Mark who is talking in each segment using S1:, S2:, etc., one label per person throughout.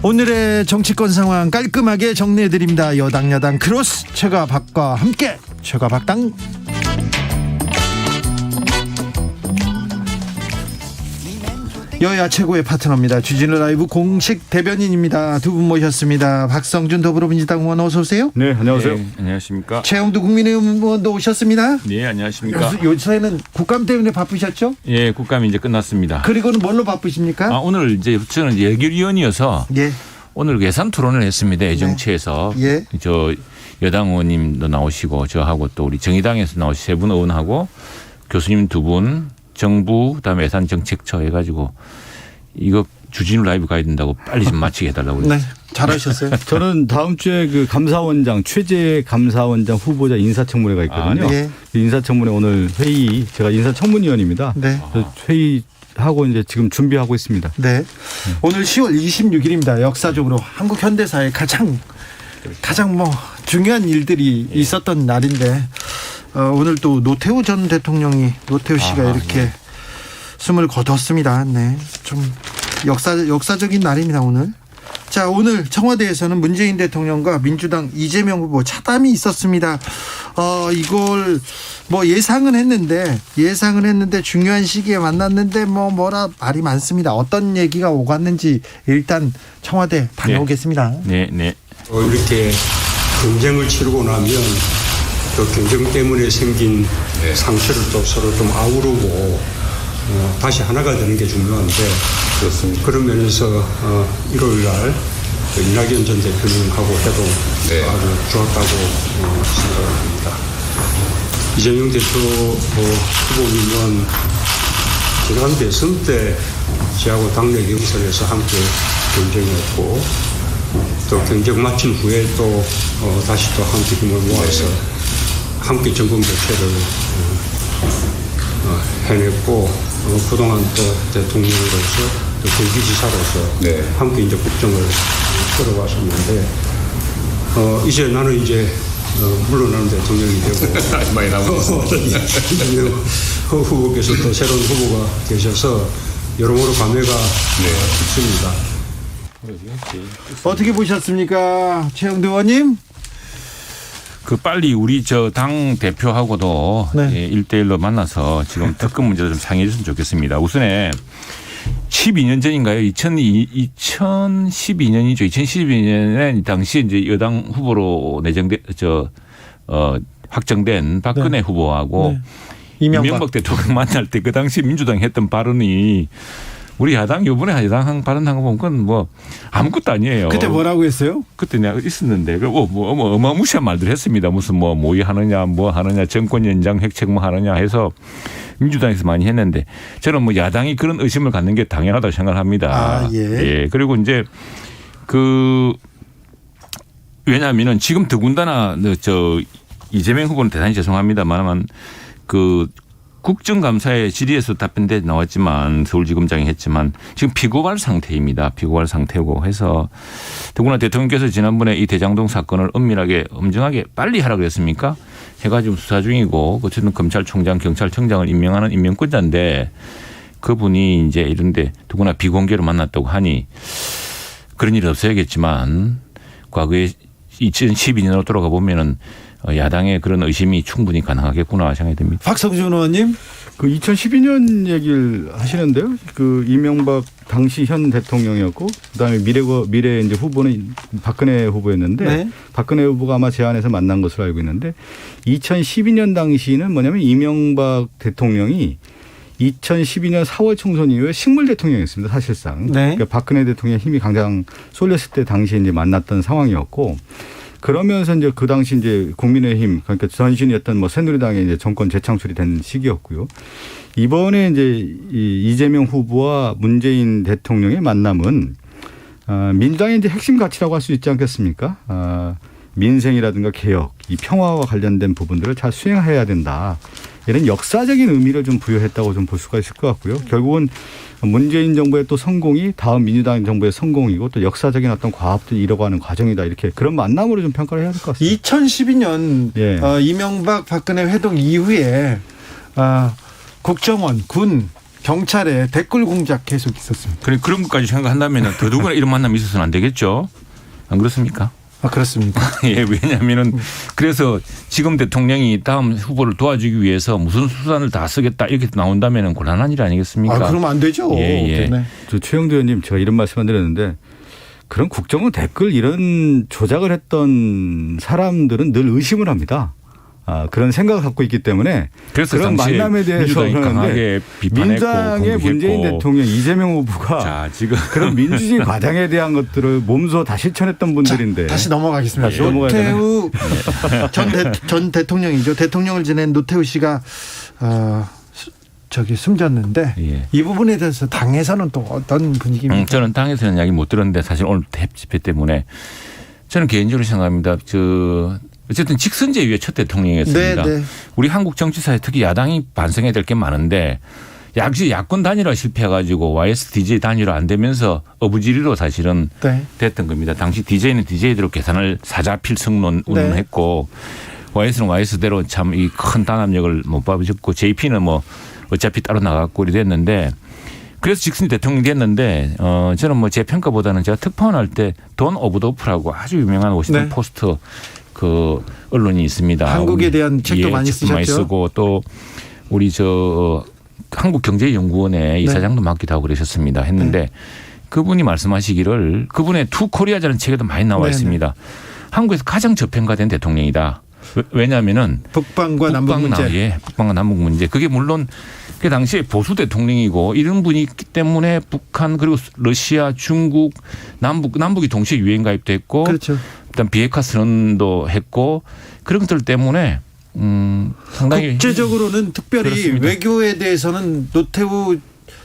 S1: 오늘의 정치권 상황 깔끔하게 정리해드립니다. 여당 야당 크로스 최가박과 함께 최가박당. 여야 최고의 파트너입니다. 주진우 라이브 공식 대변인입니다. 두 분 모셨습니다. 박성준 더불어민주당 의원 어서 오세요.
S2: 네, 안녕하세요.
S3: 네, 안녕하십니까.
S1: 최영두 국민의힘 의원도 오셨습니다.
S3: 네, 안녕하십니까.
S1: 요새는 국감 때문에 바쁘셨죠?
S3: 예, 국감이 이제 끝났습니다.
S1: 그리고는 뭘로 바쁘십니까?
S3: 오늘 이제 저는 예결위원이어서
S1: 예.
S3: 오늘 예산 토론을 했습니다. 애정치에서.
S1: 예.
S3: 저 여당 의원님도 나오시고 저하고 또 우리 정의당에서 나오신 세 분 의원하고 교수님 두 분, 정부 그다음에 예산 정책처 해가지고 이거 주진우 라이브 가야 된다고 빨리 좀 마치게 해달라고.
S1: 네, 잘하셨어요.
S2: 저는 다음 주에 그 감사원장 최재 감사원장 후보자 인사청문회가 있거든요.
S1: 네.
S2: 그 인사청문회 오늘 회의 제가 인사청문위원입니다.
S1: 네.
S2: 회의하고 이제 지금 준비하고 있습니다.
S1: 네. 오늘 10월 26일입니다. 역사적으로 한국 현대사에 가장 뭐 중요한 일들이 있었던 날인데 오늘 또 노태우 전 대통령이 노태우 씨가 이렇게 숨을 거뒀습니다. 네, 좀 역사적인 날입니다 오늘. 자, 오늘 청와대에서는 문재인 대통령과 민주당 이재명 후보 차담이 있었습니다. 이걸 뭐 예상은 했는데 중요한 시기에 만났는데 뭐라 말이 많습니다. 어떤 얘기가 오갔는지 일단 청와대 다녀오겠습니다.
S3: 네.
S4: 이렇게 경쟁을 치르고 나면 그 경쟁 때문에 생긴 상처를 또 서로 좀 아우르고 다시 하나가 되는 게 중요한데 그렇습니다. 그런 면에서 1월 날 이낙연 전 대표님하고 해도 아주 좋았다고 생각합니다. 이재명 대표 후보님은 지난 대선 때 저하고 당내 경선에서 함께 경쟁했고 또 경쟁 마친 후에 또 다시 또 함께 힘을 모아서 함께 정권 교체를 해냈고 그동안 또 대통령으로서 또 경기지사로서 함께 이제 국정을 끌어왔었는데 이제 나는 이제 물러나는 대통령이 되고
S3: 많이 남았습니다.
S4: 후보께서 또 새로운 후보가 계셔서 여러모로 감회가 깊습니다.
S1: 어떻게 보셨습니까, 최영두 의원님?
S3: 그 빨리 우리 저 당 대표하고도
S1: 네.
S3: 1대1로 만나서 지금 특검 문제도 좀 상의해 줬으면 좋겠습니다. 우선에 12년 전인가요? 2012년이죠. 2012년에 당시 이제 여당 후보로 확정된 박근혜 후보하고 이명박 대통령 만날 때 그 당시 민주당이 했던 발언이 우리 야당 요번에 야당 발언한 거 보면 그건 뭐 아무것도 아니에요.
S1: 그때 뭐라고 했어요? 그때
S3: 내가 있었는데 어마무시한 말들 했습니다. 무슨 뭐 모의하느냐 뭐 하느냐 정권 연장 획책 뭐 하느냐 해서 민주당에서 많이 했는데 저는 뭐 야당이 그런 의심을 갖는 게 당연하다고 생각합니다. 예. 그리고 이제 왜냐하면은 지금 더군다나 이재명 후보는 대단히 죄송합니다만 국정감사의 질의에서 답변대 나왔지만 서울지검장이 했지만 지금 피고발 상태입니다. 피고발 상태고 해서 더구나 대통령께서 지난번에 이 대장동 사건을 엄밀하게 엄정하게 빨리 하라 그랬습니까? 해가지고 수사 중이고 어쨌든 검찰총장 경찰청장을 임명하는 임명권자인데 그분이 이제 이런데 더구나 비공개로 만났다고 하니 그런 일은 없어야겠지만 과거에 2012년으로 돌아가 보면은 야당의 그런 의심이 충분히 가능하겠구나 생각이 듭니다.
S1: 박성준 의원님.
S2: 그 2012년 얘기를 하시는데요. 그 이명박 당시 현 대통령이었고 그다음에 미래 이제 후보는 박근혜 후보였는데 박근혜 후보가 아마 제안해서 만난 것으로 알고 있는데 2012년 당시는 뭐냐면 이명박 대통령이 2012년 4월 총선 이후에 식물 대통령이었습니다. 사실상. 그러니까 박근혜 대통령의 힘이 가장 쏠렸을 때 당시에 이제 만났던 상황이었고 그러면서 이제 그 당시 이제 국민의힘 그러니까 전신이었던 뭐 새누리당의 이제 정권 재창출이 된 시기였고요. 이번에 이제 이재명 후보와 문재인 대통령의 만남은 민주당의 이제 핵심 가치라고 할 수 있지 않겠습니까? 민생이라든가 개혁, 이 평화와 관련된 부분들을 잘 수행해야 된다. 이런 역사적인 의미를 좀 부여했다고 좀 볼 수가 있을 것 같고요. 결국은 문재인 정부의 또 성공이 다음 민주당 정부의 성공이고 또 역사적인 어떤 과업들이 이뤄가는 과정이다. 이렇게 그런 만남으로 좀 평가를 해야 될 것 같습니다.
S1: 2012년 이명박 박근혜 회동 이후에 국정원, 군 경찰에 댓글 공작 계속 있었습니다.
S3: 그런 것까지 생각한다면 더더구나 이런 만남이 있어서는 안 되겠죠. 안 그렇습니까?
S1: 그렇습니다.
S3: 예, 왜냐하면은 그래서 지금 대통령이 다음 후보를 도와주기 위해서 무슨 수단을 다 쓰겠다 이렇게 나온다면은 곤란한 일 아니겠습니까?
S1: 그러면 안 되죠.
S3: 예.
S1: 네.
S2: 저 최영도 의원님 제가 이런 말씀 안 드렸는데 그런 국정원 댓글 이런 조작을 했던 사람들은 늘 의심을 합니다. 그런 생각을 갖고 있기 때문에
S3: 그래서
S2: 그런 만남에 대해서 그러는데 민주당의 문재인 대통령 이재명 후보가
S3: 자, 지금
S2: 그런 민주주의 과장에 대한 것들을 몸소 다 실천했던 분들인데
S1: 다시 넘어가겠습니다.
S2: 다시 넘어가야
S1: 노태우 전 대통령이죠. 대통령을 지낸 노태우 씨가 숨졌는데
S3: 예.
S1: 이 부분에 대해서 당에서는 또 어떤 분위기입니까?
S3: 저는 당에서는 이야기 못 들었는데 사실 오늘 탭 집회 때문에 저는 개인적으로 생각합니다. 어쨌든 직선제위의 첫 대통령이었습니다.
S1: 네.
S3: 우리 한국 정치사에 특히 야당이 반성해야 될 게 많은데 야권 단일화 실패해가지고 YSDJ 단일화 안 되면서 어부지리로 사실은 됐던 겁니다. 당시 DJ는 DJ대로 계산을 사자필승론 운운했고 YS는 YS대로 참 이 큰 단합력을 못 받으셨고 JP는 뭐 어차피 따로 나갔고 이랬는데 그래서 직선이 대통령이 됐는데 저는 뭐 제 평가보다는 제가 특파원 할 때 돈 오브 더 오프라고 아주 유명한 워싱턴 포스트 그 언론이 있습니다.
S1: 한국에 대한 책도 많이 쓰셨죠.
S3: 많이 쓰고 또 우리 한국경제연구원의 이사장도 맡기도 하고 그러셨습니다. 했는데 그분이 말씀하시기를 그분의 투 코리아라는 책에도 많이 나와 있습니다. 한국에서 가장 저평가된 대통령이다. 왜냐하면은
S1: 북방과 남북 문제.
S3: 북방과 남북 문제. 그게 물론 그 당시에 보수 대통령이고 이런 분이 있기 때문에 북한 그리고 러시아, 중국, 남북이 동시에 유엔 가입도 했고
S1: 그렇죠.
S3: 일단 비핵화 선언도 했고 그런 것들 때문에 상당히
S1: 국제적으로는 특별히
S3: 그렇습니다.
S1: 외교에 대해서는 노태우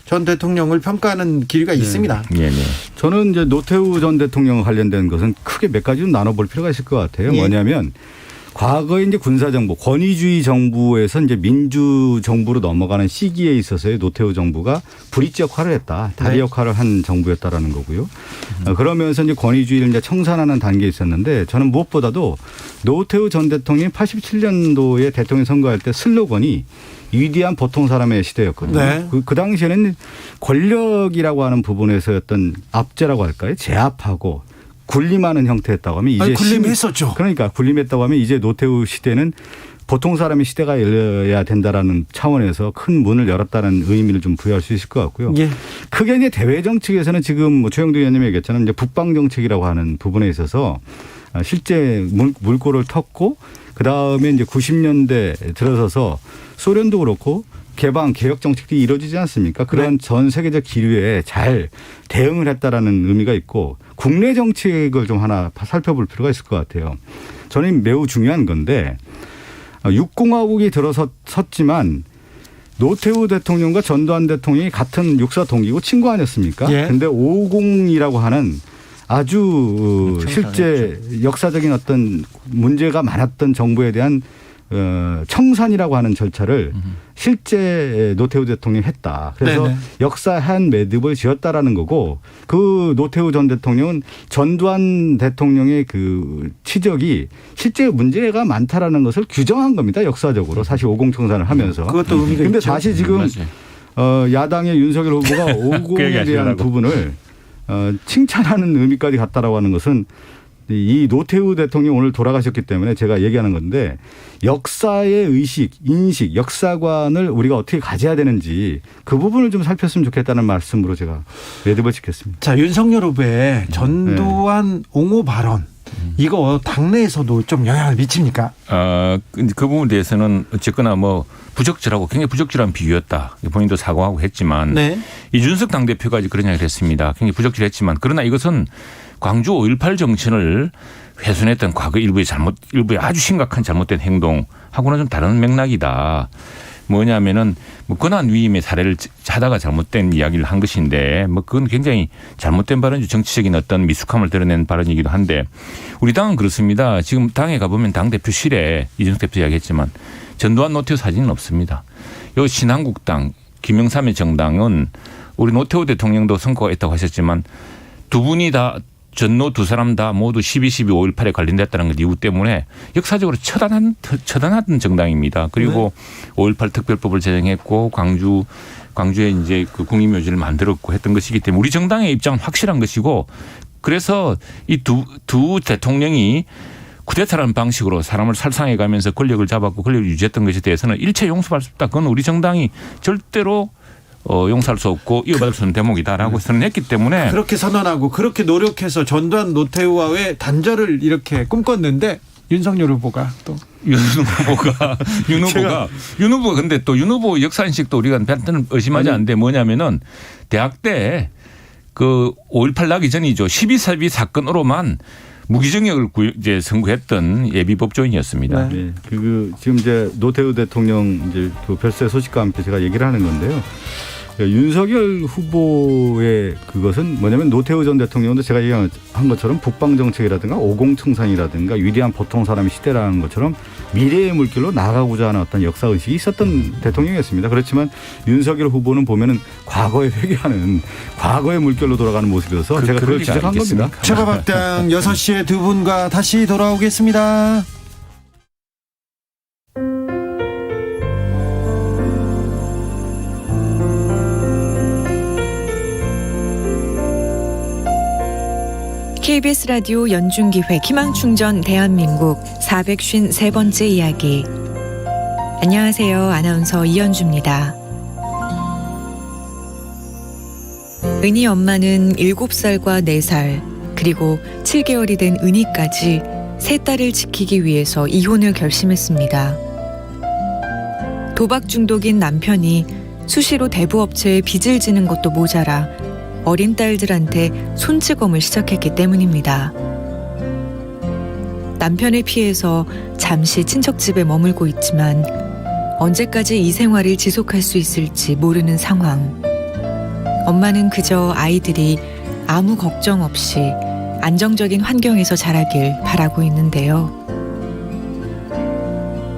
S1: 전 대통령을 평가하는 기류가 있습니다.
S3: 네.
S2: 저는 이제 노태우 전 대통령 관련된 것은 크게 몇 가지로 나눠볼 필요가 있을 것 같아요. 뭐냐면 과거에 이제 군사정부, 권위주의 정부에서 이제 민주정부로 넘어가는 시기에 있어서의 노태우 정부가 브릿지 역할을 했다. 다리 역할을 한 정부였다라는 거고요. 그러면서 이제 권위주의를 이제 청산하는 단계에 있었는데 저는 무엇보다도 노태우 전 대통령이 87년도에 대통령 선거할 때 슬로건이 위대한 보통 사람의 시대였거든요. 그 당시에는 권력이라고 하는 부분에서 어떤 압제라고 할까요? 제압하고 군림하는 형태였다고 하면 이제
S1: 군림했었죠.
S2: 그러니까 군림했다고 하면 이제 노태우 시대는 보통 사람의 시대가 열려야 된다라는 차원에서 큰 문을 열었다는 의미를 좀 부여할 수 있을 것 같고요. 크게 이제 대외 정책에서는 지금 뭐 최영도 의원님이 얘기했잖아요. 이제 북방 정책이라고 하는 부분에 있어서 실제 물꼬를 텄고 그 다음에 이제 90년대 들어서서 소련도 그렇고 개방 개혁 정책이 이루어지지 않습니까? 그런 전 세계적 기류에 잘 대응을 했다라는 의미가 있고 국내 정책을 좀 하나 살펴볼 필요가 있을 것 같아요. 저는 매우 중요한 건데 6공화국이 들어섰지만 노태우 대통령과 전두환 대통령이 같은 육사 동기고 친구 아니었습니까? 그런데 550이라고 하는 아주 실제 역사적인 어떤 문제가 많았던 정부에 대한 청산이라고 하는 절차를 실제 노태우 대통령이 했다. 그래서 역사 한 매듭을 지었다라는 거고 그 노태우 전 대통령은 전두환 대통령의 그 치적이 실제 문제가 많다라는 것을 규정한 겁니다. 역사적으로 사실 50 청산을 하면서.
S1: 그것도 의미가
S2: 그런데
S1: 있죠.
S2: 다시 지금 야당의 윤석열 후보가 50에 대한 부분을 칭찬하는 의미까지 갔다라고 하는 것은 이 노태우 대통령이 오늘 돌아가셨기 때문에 제가 얘기하는 건데 역사의 의식, 인식, 역사관을 우리가 어떻게 가져야 되는지 그 부분을 좀 살폈으면 좋겠다는 말씀으로 제가 매듭을 짓겠습니다.
S1: 자, 윤석열 후보의 전두환 옹호 발언 이거 당내에서도 좀 영향을 미칩니까?
S3: 그 부분에 대해서는 어쨌거나 뭐 부적절하고 굉장히 부적절한 비유였다. 본인도 사과하고 했지만 이준석 당대표가 그런 이야기를 했습니다. 굉장히 부적절했지만 그러나 이것은 광주 5.18 정신을 훼손했던 과거 일부의 아주 심각한 잘못된 행동하고는 좀 다른 맥락이다. 뭐냐면은 뭐 권한 위임의 사례를 하다가 잘못된 이야기를 한 것인데 뭐 그건 굉장히 잘못된 발언이죠. 정치적인 어떤 미숙함을 드러낸 발언이기도 한데 우리 당은 그렇습니다. 지금 당에 가보면 당대표실에 이준석 대표 이야기했지만 전두환 노태우 사진은 없습니다. 여기 신한국당 김영삼의 정당은 우리 노태우 대통령도 선거가 있다고 하셨지만 두 분이 다 전노 두 사람 다 모두 12.12 5.18에 관련됐다는 것 이유 때문에 역사적으로 처단하던 정당입니다. 그리고 5.18 특별법을 제정했고 광주에 이제 그 국립묘지를 만들었고 했던 것이기 때문에 우리 정당의 입장은 확실한 것이고 그래서 이 두 대통령이 쿠데타라는 방식으로 사람을 살상해 가면서 권력을 잡았고 권력을 유지했던 것에 대해서는 일체 용서할 수 없다. 그건 우리 정당이 절대로 용서할 수 없고 이어받을 수 없는 대목이다라고 선언했기 때문에
S1: 그렇게 선언하고 그렇게 노력해서 전두환 노태우와의 단절을 이렇게 꿈꿨는데 윤석열 후보가 또
S3: 윤 후보가 근데 또 윤 후보 역사 인식도 우리가 별다른 의심하지 않는데 뭐냐면은 대학 때 그 5.18 나기 전이죠. 12.12 사건으로만 무기징역을 이제 선고했던 예비 법조인이었습니다.
S2: 네. 지금 이제 노태우 대통령 이제 그 별세 소식과 함께 제가 얘기를 하는 건데요. 윤석열 후보의 그것은 뭐냐면 노태우 전 대통령도 제가 얘기한 것처럼 북방 정책이라든가 오공청산이라든가 위대한 보통 사람의 시대라는 것처럼 미래의 물길로 나가고자 하는 어떤 역사 의식이 있었던 대통령이었습니다. 그렇지만 윤석열 후보는 보면은 과거에 회귀하는 과거의 물결로 돌아가는 모습이어서 제가 그걸 지적한 겁니다.
S1: 최가박당 6시에 두 분과 다시 돌아오겠습니다.
S5: KBS 라디오 연중기획 희망충전 대한민국 453번째 이야기. 안녕하세요. 아나운서 이현주입니다. 은희 엄마는 7살과 4살 그리고 7개월이 된 은희까지 세 딸을 지키기 위해서 이혼을 결심했습니다. 도박 중독인 남편이 수시로 대부업체에 빚을 지는 것도 모자라 어린 딸들한테 손찌검을 시작했기 때문입니다. 남편을 피해서 잠시 친척집에 머물고 있지만 언제까지 이 생활을 지속할 수 있을지 모르는 상황. 엄마는 그저 아이들이 아무 걱정 없이 안정적인 환경에서 자라길 바라고 있는데요.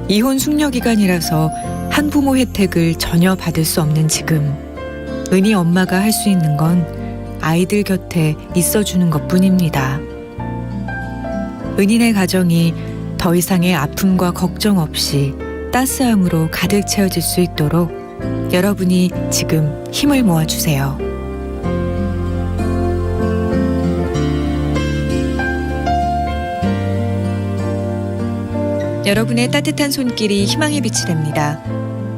S5: 이혼 숙려 기간이라서 한부모 혜택을 전혀 받을 수 없는 지금 은희 엄마가 할 수 있는 건 아이들 곁에 있어주는 것뿐입니다. 은희네 가정이 더 이상의 아픔과 걱정 없이 따스함으로 가득 채워질 수 있도록 여러분이 지금 힘을 모아주세요. 여러분의 따뜻한 손길이 희망의 빛이 됩니다.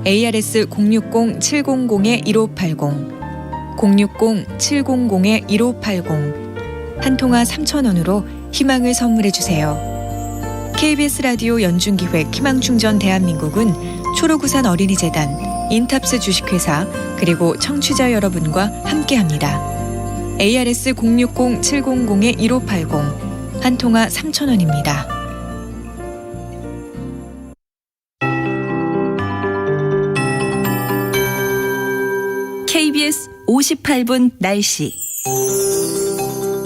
S5: ARS 060-700-1580 060-700-1580 한 통화 3,000원으로 희망을 선물해 주세요. KBS 라디오 연중기획 희망충전 대한민국은 초록우산 어린이재단, 인탑스 주식회사 그리고 청취자 여러분과 함께합니다. ARS 060-700-1580 한 통화 3,000원입니다.
S6: KBS 58분 날씨.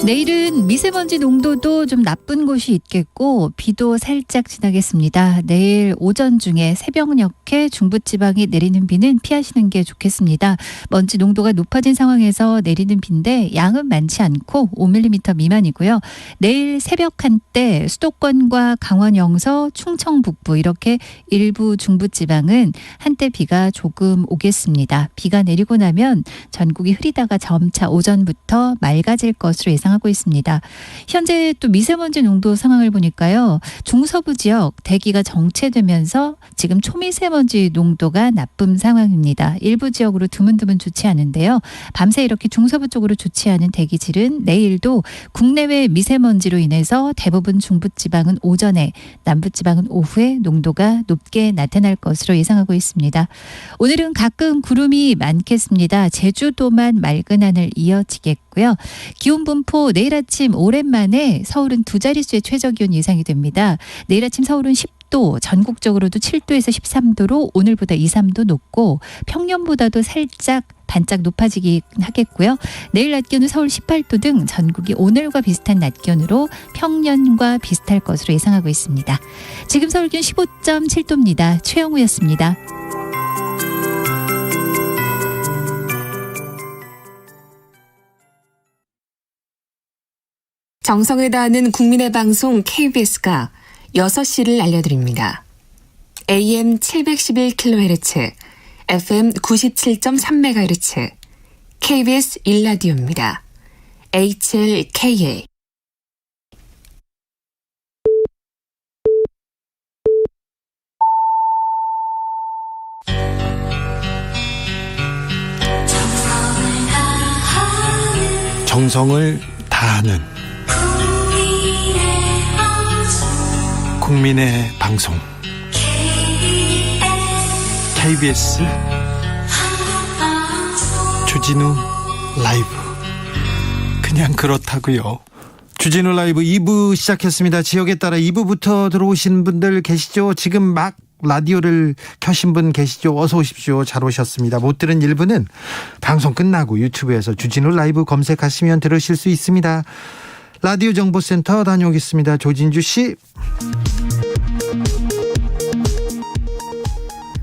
S7: 내일은 미세먼지 농도도 좀 나쁜 곳이 있겠고 비도 살짝 지나겠습니다. 내일 오전 중에 새벽녘에 중부지방에 내리는 비는 피하시는 게 좋겠습니다. 먼지 농도가 높아진 상황에서 내리는 비인데 양은 많지 않고 5mm 미만이고요. 내일 새벽 한때 수도권과 강원 영서, 충청 북부 이렇게 일부 중부지방은 한때 비가 조금 오겠습니다. 비가 내리고 나면 전국이 흐리다가 점차 오전부터 맑아질 것으로 예상합니다. 하고 있습니다. 현재 또 미세먼지 농도 상황을 보니까요. 중서부 지역 대기가 정체되면서 지금 초미세먼지 농도가 나쁨 상황입니다. 일부 지역으로 드문드문 좋지 않은데요. 밤새 이렇게 중서부 쪽으로 좋지 않은 대기질은 내일도 국내외 미세먼지로 인해서 대부분 중부지방은 오전에, 남부지방은 오후에 농도가 높게 나타날 것으로 예상하고 있습니다. 오늘은 가끔 구름이 많겠습니다. 제주도만 맑은 하늘 이어지겠고요. 기온 분포 내일 아침 오랜만에 서울은 두 자릿수의 최저기온 예상이 됩니다. 내일 아침 서울은 10도, 전국적으로도 7도에서 13도로 오늘보다 2, 3도 높고 평년보다도 살짝 반짝 높아지긴 하겠고요. 내일 낮 기온은 서울 18도 등 전국이 오늘과 비슷한 낮 기온으로 평년과 비슷할 것으로 예상하고 있습니다. 지금 서울 기온 15.7도입니다. 최영우였습니다.
S8: 정성을 다하는 국민의 방송 KBS가 6시를 알려드립니다. AM 711kHz, FM 97.3MHz, KBS 1라디오입니다. HLKA.
S1: 정성을 다하는 국민의 방송 KBS 주진우 라이브. 그냥 그렇다고요. 주진우 라이브 2부 시작했습니다. 지역에 따라 2부부터 들어오신 분들 계시죠? 지금 막 라디오를 켜신 분 계시죠? 어서 오십시오. 잘 오셨습니다. 못 들은 1부는 방송 끝나고 유튜브에서 주진우 라이브 검색하시면 들으실 수 있습니다. 라디오 정보센터 다녀오겠습니다. 조진주 씨.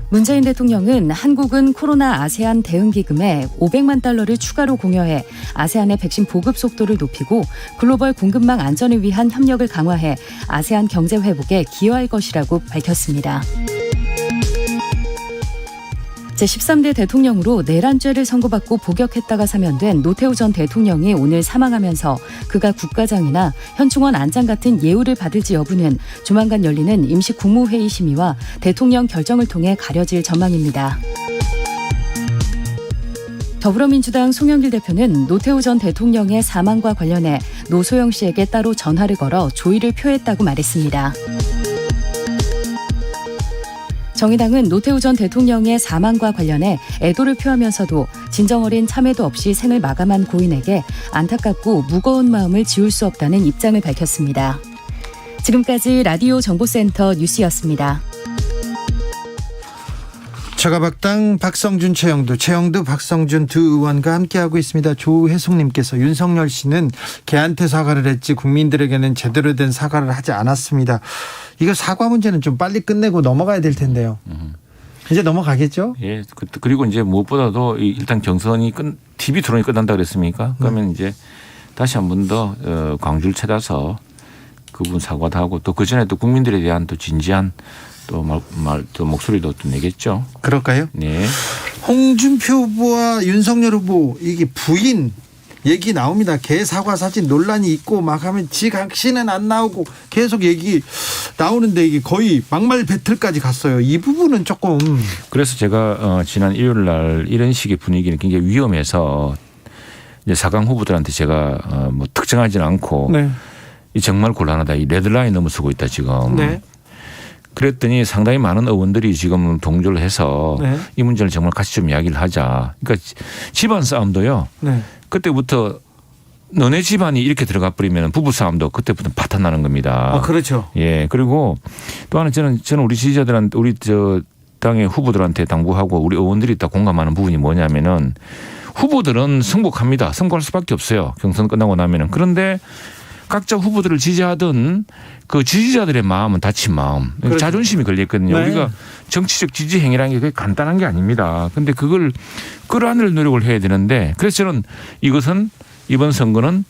S9: 문재인 대통령은 한국은 코로나 아세안 대응기금에 500만 달러를 추가로 공여해 아세안의 백신 보급 속도를 높이고 글로벌 공급망 안전을 위한 협력을 강화해 아세안 경제 회복에 기여할 것이라고 밝혔습니다. 제13대 대통령으로 내란죄를 선고받고 복역했다가 사면된 노태우 전 대통령이 오늘 사망하면서 그가 국가장이나 현충원 안장 같은 예우를 받을지 여부는 조만간 열리는 임시 국무회의 심의와 대통령 결정을 통해 가려질 전망입니다. 더불어민주당 송영길 대표는 노태우 전 대통령의 사망과 관련해 노소영 씨에게 따로 전화를 걸어 조의를 표했다고 말했습니다. 정의당은 노태우 전 대통령의 사망과 관련해 애도를 표하면서도 진정어린 참회도 없이 생을 마감한 고인에게 안타깝고 무거운 마음을 지울 수 없다는 입장을 밝혔습니다. 지금까지 라디오 정보센터 뉴스였습니다.
S1: 저가박당 박성준 최영두 박성준 두 의원과 함께하고 있습니다. 조혜숙님께서 윤석열 씨는 걔한테 사과를 했지 국민들에게는 제대로 된 사과를 하지 않았습니다. 이거 사과 문제는 좀 빨리 끝내고 넘어가야 될 텐데요. 이제 넘어가겠죠?
S3: 예. 그리고 이제 무엇보다도 일단 경선이 TV 토론이 끝난다 그랬습니까? 그러면 이제 다시 한 번 더 광주를 찾아서 그분 사과도 하고 또 그 전에 또 국민들에 대한 또 진지한 또 목소리도 또 내겠죠.
S1: 그럴까요?
S3: 네.
S1: 홍준표 후보와 윤석열 후보 이게 부인 얘기 나옵니다. 개 사과 사진 논란이 있고 막 하면 지각시는 안 나오고 계속 얘기 나오는데 이게 거의 막말 배틀까지 갔어요. 이 부분은 조금. 그래서
S3: 제가 지난 일요일 날 이런 식의 분위기는 굉장히 위험해서 이제 4강 후보들한테 제가 뭐 특정하지는 않고
S1: 네.
S3: 정말 곤란하다. 이 레드라인 넘어서고 있다 지금.
S1: 네.
S3: 그랬더니 상당히 많은 의원들이 지금 동조를 해서
S1: 네.
S3: 이 문제를 정말 같이 좀 이야기를 하자. 그러니까 집안 싸움도요.
S1: 네.
S3: 그때부터 너네 집안이 이렇게 들어가 버리면 부부 싸움도 그때부터 파탄나는 겁니다.
S1: 아, 그렇죠.
S3: 예. 그리고 또 하나 저는 우리 지지자들한테 우리 당의 후보들한테 당부하고 우리 의원들이 다 공감하는 부분이 뭐냐면은 후보들은 승복합니다. 승복할 수밖에 없어요. 경선 끝나고 나면은. 그런데 각자 후보들을 지지하던 그 지지자들의 마음은 다친 마음, 그렇죠. 자존심이 걸렸거든요.
S1: 네. 우리가
S3: 정치적 지지 행위라는 게 그게 간단한 게 아닙니다. 그런데 그걸 끌어안을 노력을 해야 되는데 그래서 저는 이것은 이번 선거는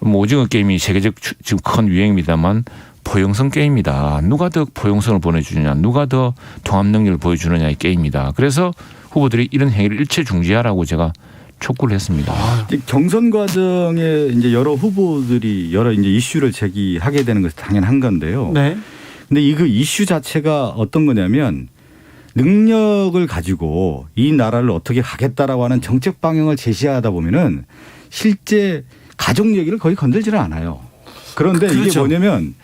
S3: 뭐 오징어 게임이 세계적 지금 큰 유행입니다만 포용성 게임이다. 누가 더 포용성을 보내주느냐, 누가 더 통합 능력을 보여주느냐의 게임이다. 그래서 후보들이 이런 행위를 일체 중지하라고 제가 촉구를 했습니다.
S2: 경선 과정에 이제 여러 후보들이 여러 이제 이슈를 제기하게 되는 것이 당연한 건데요.
S1: 네.
S2: 근데 이 그 이슈 자체가 어떤 거냐면 능력을 가지고 이 나라를 어떻게 가겠다라고 하는 정책 방향을 제시하다 보면은 실제 가족 얘기를 거의 건들지를 않아요. 그런데
S1: 그렇죠.
S2: 이게 뭐냐면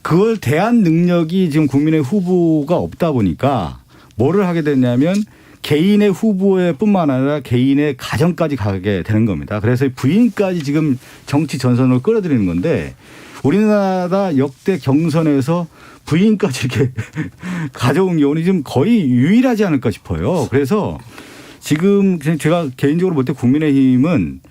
S2: 그걸 대한 능력이 지금 국민의 후보가 없다 보니까 뭐를 하게 됐냐면 개인의 후보에 뿐만 아니라 개인의 가정까지 가게 되는 겁니다. 그래서 부인까지 지금 정치 전선으로 끌어들이는 건데 우리나라 역대 경선에서 부인까지 이렇게 가져온 경우는 지금 거의 유일하지 않을까 싶어요. 그래서 지금 제가 개인적으로 볼 때 국민의힘은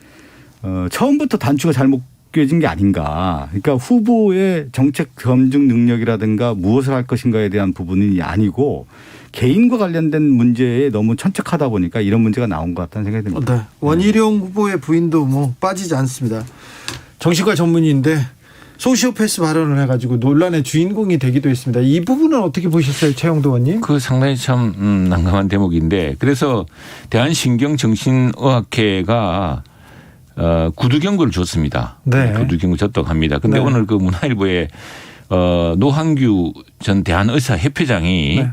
S2: 처음부터 단추가 잘못 껴진 게 아닌가. 그러니까 후보의 정책 검증 능력이라든가 무엇을 할 것인가에 대한 부분이 아니고 개인과 관련된 문제에 너무 천착하다 보니까 이런 문제가 나온 것 같다는 생각이 듭니다.
S1: 네. 원희룡 후보의 부인도 뭐 빠지지 않습니다. 정신과 전문의인데 소시오패스 발언을 해가지고 논란의 주인공이 되기도 했습니다. 이 부분은 어떻게 보셨어요, 최영도 의원님?
S3: 그 상당히 참 난감한 대목인데 그래서 대한신경정신의학회가 구두 경고를 줬습니다.
S1: 네.
S3: 구두 경고 줬다고 합니다. 근데
S1: 네.
S3: 오늘 그 문화일보에 노한규 전 대한의사협회장이
S1: 네.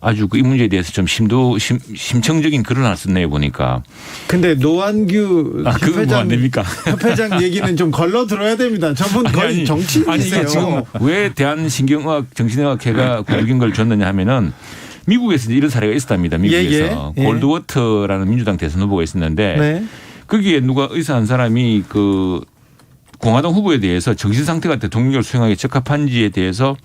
S3: 아주 이 문제에 대해서 좀 심청적인 글을 하나 썼네요 보니까.
S1: 근데 노한규
S3: 그건 뭐 안 됩니까?
S1: 협회장 얘기는 좀 걸러 들어야 됩니다. 저분 거의 정치인이세요.
S3: 아니 이게 지금 왜 대한신경의학 정신의학회가 구두경고를 줬느냐 하면은 미국에서 이런 사례가 있었답니다. 미국에서
S1: 예.
S3: 골드워터라는 민주당 대선 후보가 있었는데
S1: 네.
S3: 거기에 누가 의사 한 사람이 그 공화당 후보에 대해서 정신 상태가 대통령을 수행하기 적합한지에 대해서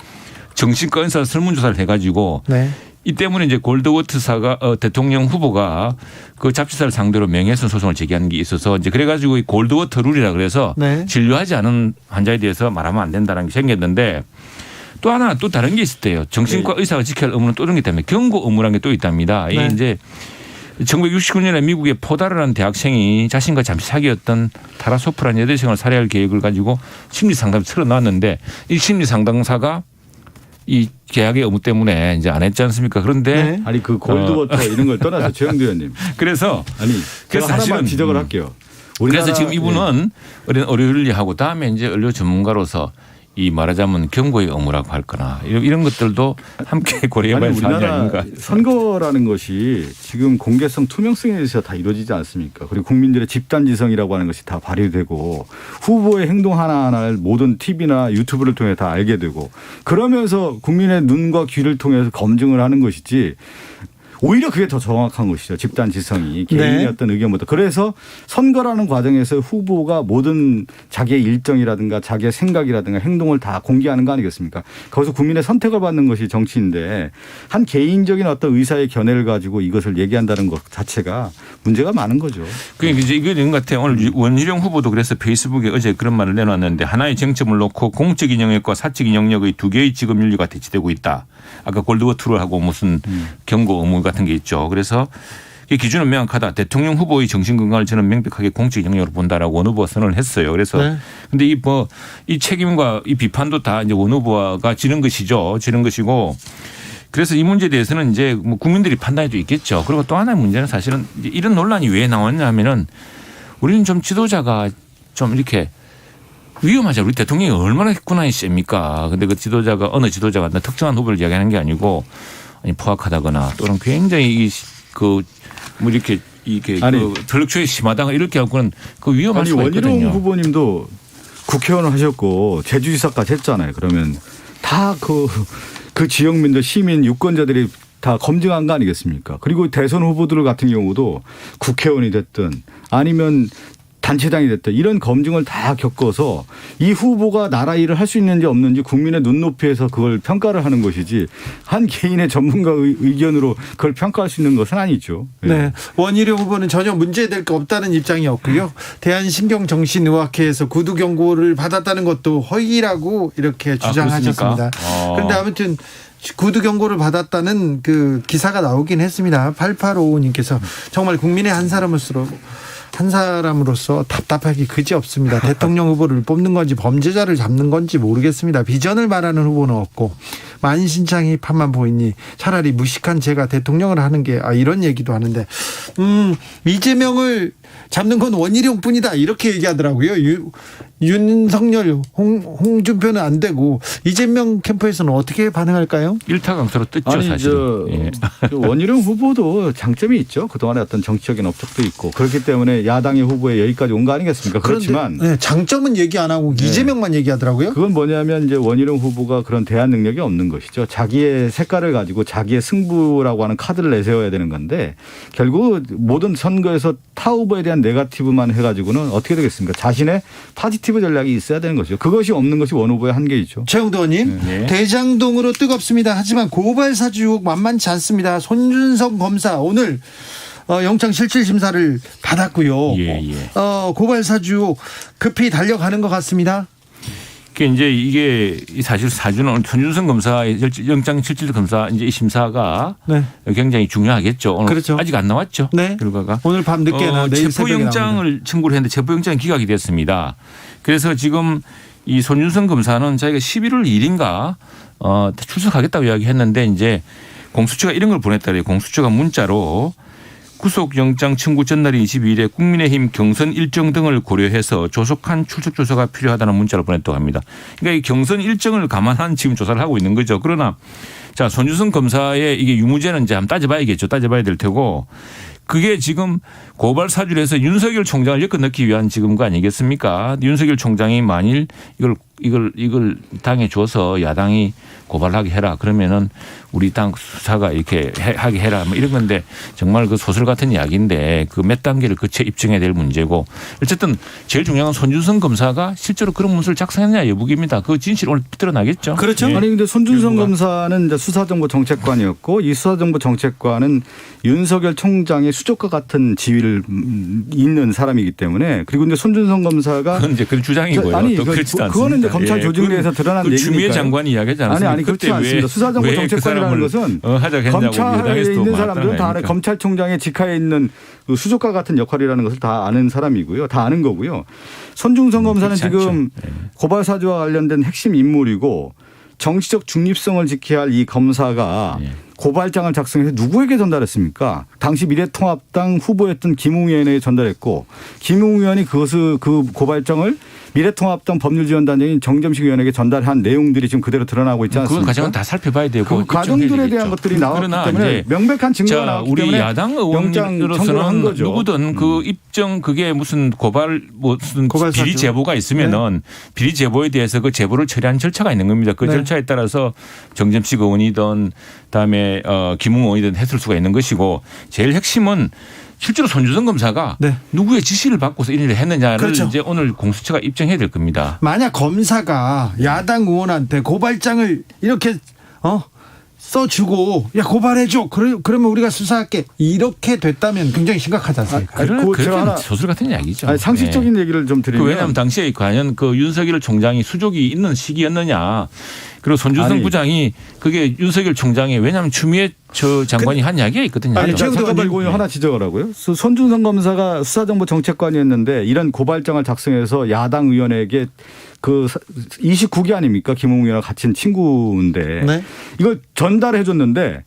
S3: 정신과 의사 설문조사를 해가지고
S1: 네.
S3: 이 때문에 이제 골드워터사가 대통령 후보가 그 잡지사를 상대로 명예훼손 소송을 제기한 게 있어서 이제 그래가지고 이 골드워터 룰이라 그래서
S1: 네.
S3: 진료하지 않은 환자에 대해서 말하면 안 된다는 게 생겼는데 또 하나 또 다른 게 있었대요. 정신과 의사가 지켜야 할 의무는 또 이런 게 때문에 경고 의무라는 게 또 있답니다.
S1: 네.
S3: 이게 이제 1969년에 미국의 포다르라는 대학생이 자신과 잠시 사귀었던 타라소프라는 여대생을 살해할 계획을 가지고 심리 상담을 틀어놨는데 이 심리 상담사가 이 계약의 의무 때문에 이제 안 했지 않습니까? 그런데
S1: 네.
S2: 아니 그 골드워터 이런 걸 떠나서 최영도 의원님.
S3: 그래서
S2: 아니
S3: 그래서
S2: 제가 하나만
S3: 사실은
S2: 지적을 할게요.
S3: 그래서 지금 이분은 의료윤리하고 다음에 이제 의료 전문가로서 이 말하자면 경고의 의무라고 할 거나 이런 것들도 함께 고려해봐야 할 사안이 아닌가.
S2: 선거라는 것이 지금 공개성 투명성에 대해서 다 이루어지지 않습니까? 그리고 국민들의 집단지성이라고 하는 것이 다 발휘되고 후보의 행동 하나하나를 모든 TV나 유튜브를 통해 다 알게 되고 그러면서 국민의 눈과 귀를 통해서 검증을 하는 것이지 오히려 그게 더 정확한 것이죠. 집단 지성이 개인의
S1: 네.
S2: 어떤 의견보다. 그래서 선거라는 과정에서 후보가 모든 자기의 일정이라든가 자기의 생각이라든가 행동을 다 공개하는 거 아니겠습니까? 거기서 국민의 선택을 받는 것이 정치인데 한 개인적인 어떤 의사의 견해를 가지고 이것을 얘기한다는 것 자체가 문제가 많은 거죠.
S3: 그러니까 이제 이거 있는 것 같아요. 오늘 원희룡 후보도 그래서 페이스북에 어제 그런 말을 내놨는데 하나의 쟁점을 놓고 공적 인용력과 사적 인용력의 두 개의 직업 윤리가 대치되고 있다. 아까 골드워터를 하고 무슨 경고 의무 같은 게 있죠. 그래서 이 기준은 명확하다. 대통령 후보의 정신건강을 저는 명백하게 공적 영역으로 본다라고 원 후보가 선언을 했어요. 그래서 근데 이 책임과 이 비판도 다 이제 원 후보가 지는 것이죠. 지는 것이고 그래서 이 문제에 대해서는 이제 뭐 국민들이 판단해도 있겠죠. 그리고 또 하나의 문제는 사실은 이런 논란이 왜 나왔냐 하면은 우리는 좀 지도자가 좀 이렇게 위험하죠. 우리 대통령이 얼마나 권한이 셉니까. 근데 그 지도자가 어느 지도자가 특정한 후보를 이야기하는 게 아니고 아니 포악하다거나 또는 굉장히 뭐 이렇게 그 전력초에 심하다가 이렇게 하고는 그 위험할 수가 있거든요.
S2: 원희룡 후보님도 국회의원을 하셨고 제주지사까지 했잖아요. 그러면 다 그 지역민들 시민 유권자들이 다 검증한 거 아니겠습니까? 그리고 대선 후보들 같은 경우도 국회의원이 됐든 아니면 단체장이 됐든 이런 검증을 다 겪어서 이 후보가 나라 일을 할 수 있는지 없는지 국민의 눈높이에서 그걸 평가를 하는 것이지 한 개인의 전문가 의견으로 그걸 평가할 수 있는 것은 아니죠.
S1: 네. 원희룡 후보는 전혀 문제될 거 없다는 입장이었고요. 대한신경정신의학회에서 구두 경고를 받았다는 것도 허위라고 이렇게 주장하셨습니다. 그런데 아무튼 구두 경고를 받았다는 그 기사가 나오긴 했습니다. 8855님께서 정말 국민의 한 사람으로서 답답하기 그지없습니다. 대통령 후보를 뽑는 건지 범죄자를 잡는 건지 모르겠습니다. 비전을 말하는 후보는 없고 만신창이 판만 보이니 차라리 무식한 제가 대통령을 하는 게 이런 얘기도 하는데 이재명을 잡는 건 원희룡뿐이다 이렇게 얘기하더라고요. 윤석열, 홍준표는 안 되고 이재명 캠프에서는 어떻게 반응할까요?
S3: 일타강사로 뜯죠.
S2: 아니,
S3: 사실은.
S2: 원희룡 후보도 장점이 있죠. 그동안의 어떤 정치적인 업적도 있고 그렇기 때문에 야당의 후보에 여기까지 온 거 아니겠습니까? 그렇지만
S1: 장점은 얘기 안 하고 이재명만 얘기하더라고요.
S2: 그건 뭐냐면 이제 원희룡 후보가 그런 대안 능력이 없는 것이죠. 자기의 색깔을 가지고 자기의 승부라고 하는 카드를 내세워야 되는 건데 결국 모든 선거에서 타 후보에 대한 네거티브만 해가지고는 어떻게 되겠습니까? 자신의 파지티브 전략이 있어야 되는 것이죠. 그것이 없는 것이 원 후보의 한계이죠.
S1: 최영도 의원님, 대장동으로 뜨겁습니다. 하지만 고발 사주 의혹 만만치 않습니다. 손준성 검사 오늘 영장 실질 심사를 받았고요. 고발 사주 의혹 급히 달려가는 것 같습니다.
S3: 이게 사실 사주는 손준성 검사의 영장실질 검사 이제 이 심사가
S1: 네.
S3: 굉장히 중요하겠죠. 오늘
S1: 그렇죠.
S3: 아직 안 나왔죠.
S1: 네.
S3: 결과가.
S1: 오늘 밤 늦게나 내일 새벽에 나옵니다.
S3: 체포영장을 청구를 했는데 체포영장이 기각이 됐습니다. 그래서 지금 이 손준성 검사는 자기가 11월 1일인가 출석하겠다고 이야기했는데 이제 공수처가 이런 걸 보냈다 그래요. 공수처가 문자로 구속영장 청구 전날인 22일에 국민의힘 경선 일정 등을 고려해서 조속한 출석 조사가 필요하다는 문자를 보냈다고 합니다. 그러니까 이 경선 일정을 감안한 지금 조사를 하고 있는 거죠. 그러나 자, 손준성 검사의 이게 유무죄는 이제 한번 따져봐야겠죠. 따져봐야 될 테고 그게 지금 고발 사주를 해서 윤석열 총장을 엮어 넣기 위한 지금 거 아니겠습니까? 윤석열 총장이 만일 이걸 당해 줘서 야당이 고발하게 해라. 그러면은 우리 당 수사가 이렇게 하게 해라. 뭐 이런 건데 정말 그 소설 같은 이야기인데 그 몇 단계를 거쳐 입증해야 될 문제고 어쨌든 제일 중요한 건 손준성 검사가 실제로 그런 문서를 작성했냐 여부입니다. 그 진실 오늘 드러나겠죠.
S1: 그렇죠.
S3: 예.
S2: 아니 근데 손준성 검사는 이제 수사정보정책관이었고 이 수사정보정책관은 윤석열 총장의 수족과 같은 지위를 있는 사람이기 때문에 그리고 이제 손준성 검사가
S3: 그건 이제 그런 주장이고요.
S2: 아니
S3: 또 그렇지도 않습니다.
S2: 그거는 이제 검찰 조직내에서 드러난 얘기니까요.
S3: 주미애 장관이 이야기하지 않았습니까?
S2: 아니 그렇지 않습니다. 수사정보정책관이라는 것은 검찰에 있는 사람들은 다 아는 검찰총장의 직하에 있는 그 수족과 같은 역할이라는 것을 다 아는 사람이고요. 다 아는 거고요. 손준성 검사는 지금 고발 사주와 관련된 핵심 인물이고 정치적 중립성을 지켜야 할 이 검사가 고발장을 작성해서 누구에게 전달했습니까? 당시 미래통합당 후보였던 김웅 의원에게 전달했고 김웅 의원이 그 고발장을 미래통합당 법률지원단장인 정점식 의원에게 전달한 내용들이 지금 그대로 드러나고 있지 않습니까?
S3: 그 과정은 다 살펴봐야 되고
S2: 그 과정들에 대한 것들이 나왔기 때문에 명백한 증거가 나왔기
S3: 우리
S2: 때문에
S3: 야당
S2: 영장 청구를 한
S3: 의원으로서는
S2: 거죠.
S3: 누구든 그 입증 그게 무슨 무슨 비리 제보가 있으면은 비리 제보에 대해서 그 제보를 처리한 절차가 있는 겁니다. 그 절차에 따라서 정점식 의원이든 그다음에 김웅 의원이든 했을 수가 있는 것이고 제일 핵심은 실제로 손준성 검사가 누구의 지시를 받고서 이런 일을 했느냐를 이제 오늘 공수처가 입증해야 될 겁니다.
S1: 만약 검사가 야당 의원한테 고발장을 이렇게 써주고 야 고발해줘 그러면 우리가 수사할게 이렇게 됐다면 굉장히 심각하지 않습니까?
S3: 그런 소설 같은 이야기죠.
S2: 아니, 상식적인 얘기를 좀 드리면
S3: 왜냐하면 당시에 과연 그 윤석열 총장이 수족이 있는 시기였느냐 그리고 손준성 부장이 그게 윤석열 총장이 왜냐하면 추미애 저 장관이 한 이야기가 있거든요.
S2: 아니 잠깐만 이거 하나 지적을 하고요. 손준성 검사가 수사정보정책관이었는데 이런 고발장을 작성해서 야당 의원에게 그 29기 아닙니까? 김웅 의원과 같은 친구인데 이걸 전달해 줬는데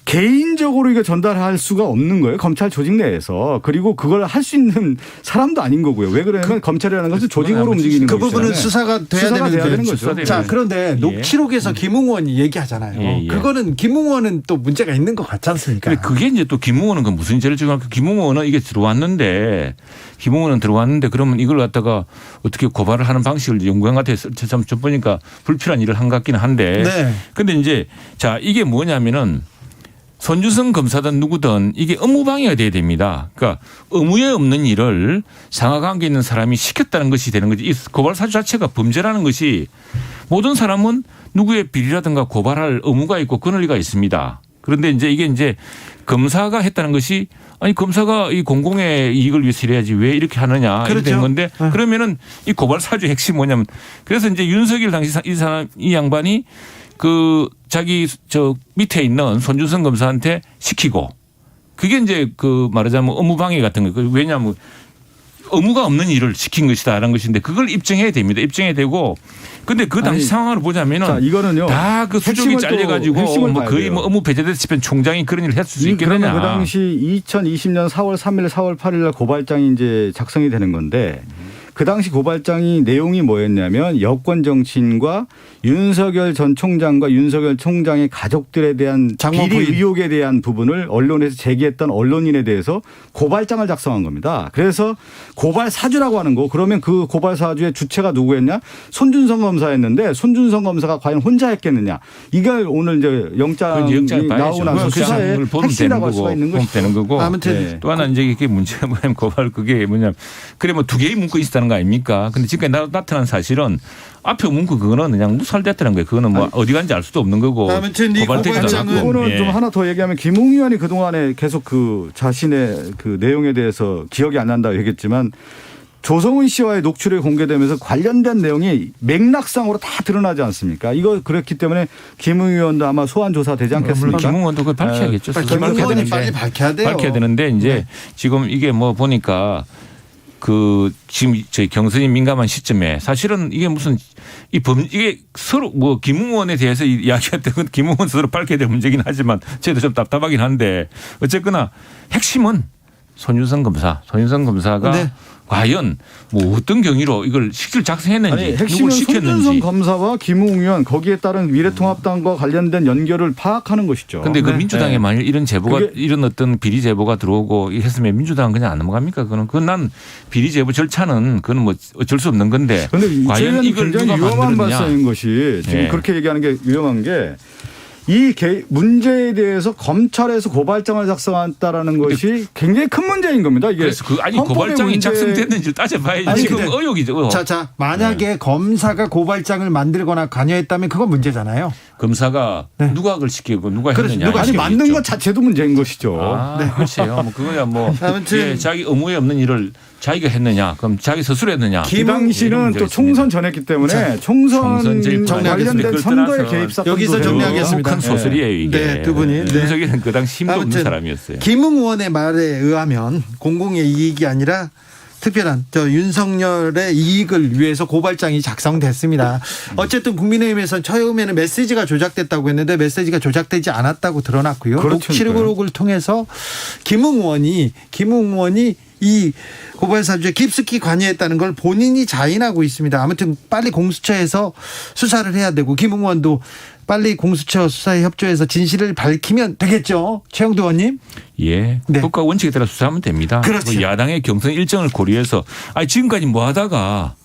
S2: 개인적으로 이게 전달할 수가 없는 거예요. 검찰 조직 내에서. 그리고 그걸 할 수 있는 사람도 아닌 거고요. 왜 그러냐면 검찰이라는 것은 조직으로 움직이는 거기 때문에.
S1: 그 부분은 수사가 돼야 되는 거죠. 자, 그런데 녹취록에서 김웅 의원이 얘기하잖아요. 그거는 김웅 의원은 또 문제가 있는 것 같지 않습니까?
S3: 그게 이제 또 김웅 의원은 그 무슨 죄를 지금 김웅 의원은 이게 들어왔는데 김웅 의원은 들어왔는데 그러면 이걸 갖다가 어떻게 고발을 하는 방식을 연구한 것 같아서 좀 보니까 불필요한 일을 한 것 같기는 한데. 그런데 이제 자 이게 뭐냐면은 손준성 검사든 누구든 이게 업무방해가 돼야 됩니다. 그러니까 의무에 없는 일을 상하관계 있는 사람이 시켰다는 것이 되는 거지. 이 고발 사주 자체가 범죄라는 것이 모든 사람은 누구의 비리라든가 고발할 의무가 있고 권리가 있습니다. 그런데 이제 이게 이제 검사가 했다는 것이 아니 검사가 이 공공의 이익을 위해서 일해야지 왜 이렇게 하느냐 이렇게 된 건데 그러면은 이 고발 사주의 핵심이 뭐냐면 그래서 이제 윤석열 당시 이 양반이 그 자기 저 밑에 있는 손준성 검사한테 시키고 그게 이제 그 말하자면 업무방해 같은 거. 왜냐하면 의무가 없는 일을 시킨 것이다라는 것인데 그걸 입증해야 됩니다. 입증해야 되고 근데 그 당시 상황을 보자면은
S2: 이거는요.
S3: 다 그 수족이 잘려가지고 뭐 거의 뭐 업무 배제됐을 때 총장이 그런 일을 했을 수 있겠느냐.
S2: 그 당시 2020년 4월 3일, 4월 8일 날 고발장이 이제 작성이 되는 건데 그 당시 고발장이 내용이 뭐였냐면 여권 정치인과 윤석열 전 총장과 윤석열 총장의 가족들에 대한 비리 의혹에 대한 부분을 언론에서 제기했던 언론인에 대해서 고발장을 작성한 겁니다. 그래서 고발 사주라고 하는 거 그러면 그 고발 사주의 주체가 누구였냐? 손준성 검사였는데 손준성 검사가 과연 혼자 했겠느냐? 이걸 오늘 이제 영장이 나오고 나서 수사의 핵심이라고 할 수가 있는 것이죠.
S1: 아무튼
S3: 또 하나 이제 이게 문제가 뭐냐면 고발 그게 뭐냐면 그래 뭐 두 개의 문구 있었다는 거 아닙니까? 근데 지금까지 나타난 사실은 앞에 문구 그거는 그냥 무살됐다는 거예요. 그거는 뭐 어디 간지 알 수도 없는 거고.
S1: 아무튼 이 고발장은
S2: 그거는 좀 하나 더 얘기하면 김웅 의원이 그동안에 계속 그 자신의 그 내용에 대해서 기억이 안 난다고 얘기했지만 조성은 씨와의 녹취록이 공개되면서 관련된 내용이 맥락상으로 다 드러나지 않습니까? 이거 그렇기 때문에 김웅 의원도 아마 소환 조사 되지 않겠습니까?
S3: 김웅 의원도 그걸 밝혀야겠죠.
S1: 김웅 의원이 빨리 밝혀야 돼요.
S3: 밝혀야 되는데 이제
S1: 네.
S3: 지금 이게 뭐 보니까 그 지금 저희 경선이 민감한 시점에 사실은 이게 무슨 이게 서로 뭐 김웅 의원에 대해서 이야기했던 건 김웅 의원 스스로 밝혀야 될 문제긴 하지만 저희도 좀 답답하긴 한데 어쨌거나 핵심은 손윤선 검사가
S1: 네.
S3: 과연 뭐 어떤 경위로 이걸 식기를 작성했는지
S2: 아니, 핵심은
S3: 누굴 시켰는지.
S2: 손준성 검사와 김웅 의원 거기에 따른 미래통합당과 관련된 연결을 파악하는 것이죠.
S3: 근데 그
S1: 네.
S3: 민주당에
S2: 네.
S3: 만일 이런 제보가
S2: 그게
S3: 이런 어떤 비리 제보가 들어오고 했으면 민주당은 그냥 안 넘어갑니까? 그건 난 비리 제보 절차는 그건 뭐 어쩔 수 없는 건데.
S2: 그런데
S3: 과연 이걸
S2: 굉장히
S3: 누가
S2: 위험한
S3: 만들었냐?
S2: 발상인 것이 지금
S3: 네.
S2: 그렇게 얘기하는 게 위험한 게 이 문제에 대해서 검찰에서 고발장을 작성했다라는 것이 굉장히 큰 문제인 겁니다. 이게
S3: 그래서 아니
S2: 헌법의
S3: 고발장이
S2: 문제-
S3: 작성됐는지를 따져봐야지.
S1: 아니,
S3: 지금
S1: 근데
S3: 의혹이죠. 의혹.
S1: 자, 만약에 검사가 고발장을 만들거나 관여했다면 그건 문제잖아요.
S3: 검사가
S1: 네.
S3: 누가 그걸 시키고 누가
S1: 그렇죠.
S3: 했느냐.
S1: 누가
S2: 아니
S3: 이게
S2: 만든
S3: 있죠.
S2: 것 자체도 문제인 것이죠.
S3: 아, 글쎄요. 뭐 그거야 뭐
S1: 아무튼
S3: 예, 자기 의무에 없는 일을 자기가 했느냐. 그럼 자기 스스로 했느냐.
S2: 그 당시는 또 총선 전했기 때문에 총선
S3: 제일
S2: 관련된
S3: 그걸
S2: 선거에
S3: 떠나서
S2: 개입 사건도
S1: 여기서
S2: 되고.
S1: 정리하겠습니다.
S3: 큰 소설이에요 이게.
S1: 네, 두 분이. 네.
S3: 윤석열은 그 당시 힘도 없는
S1: 아무튼
S3: 사람이었어요.
S1: 김웅 의원의 말에 의하면 공공의 이익이 아니라 특별한 윤석열의 이익을 위해서 고발장이 작성됐습니다. 어쨌든 국민의힘에서는 처음에는 메시지가 조작됐다고 했는데 메시지가 조작되지 않았다고 드러났고요.
S2: 그렇죠.
S1: 녹취록을 통해서 김웅 의원이 이 고발 사주에 깊숙이 관여했다는 걸 본인이 자인하고 있습니다. 아무튼 빨리 공수처에서 수사를 해야 되고 김웅 의원도 빨리 공수처 수사에 협조해서 진실을 밝히면 되겠죠. 최영두 의원님.
S3: 예.
S1: 네.
S3: 국가 원칙에 따라 수사하면 됩니다.
S1: 그렇죠.
S3: 뭐 야당의 경선 일정을 고려해서 지금까지 뭐 하다가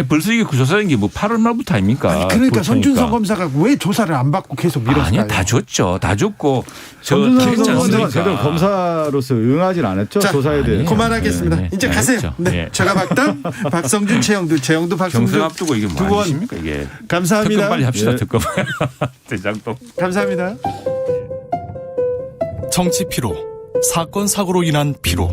S3: 벌써 이게 조사된 게 뭐 8월 말부터 아닙니까?
S1: 아니, 그러니까
S3: 그렇죠.
S1: 손준성 검사가 왜 조사를 안 받고 계속 미뤘을까요?
S3: 아니요, 다 줬죠. 다 줬고
S2: 손준성
S3: 했지
S2: 검사가
S3: 않습니까?
S2: 제대로 검사로서 응하진 않았죠.
S1: 자,
S2: 조사에 대해서.
S3: 아니에요.
S1: 그만하겠습니다.
S3: 네,
S1: 이제
S3: 네,
S1: 가세요.
S3: 알겠죠.
S1: 네.
S3: 네.
S1: 제가 박당 박성준, 최영두, 박성준
S3: 경선 앞두고 이게
S1: 두
S3: 뭐
S1: 분
S3: 아니십니까 이게.
S1: 감사합니다.
S3: 특검 빨리 합시다.
S2: 예.
S3: 특검. 대장동.
S1: 감사합니다.
S10: 정치 피로, 사건 사고로 인한 피로,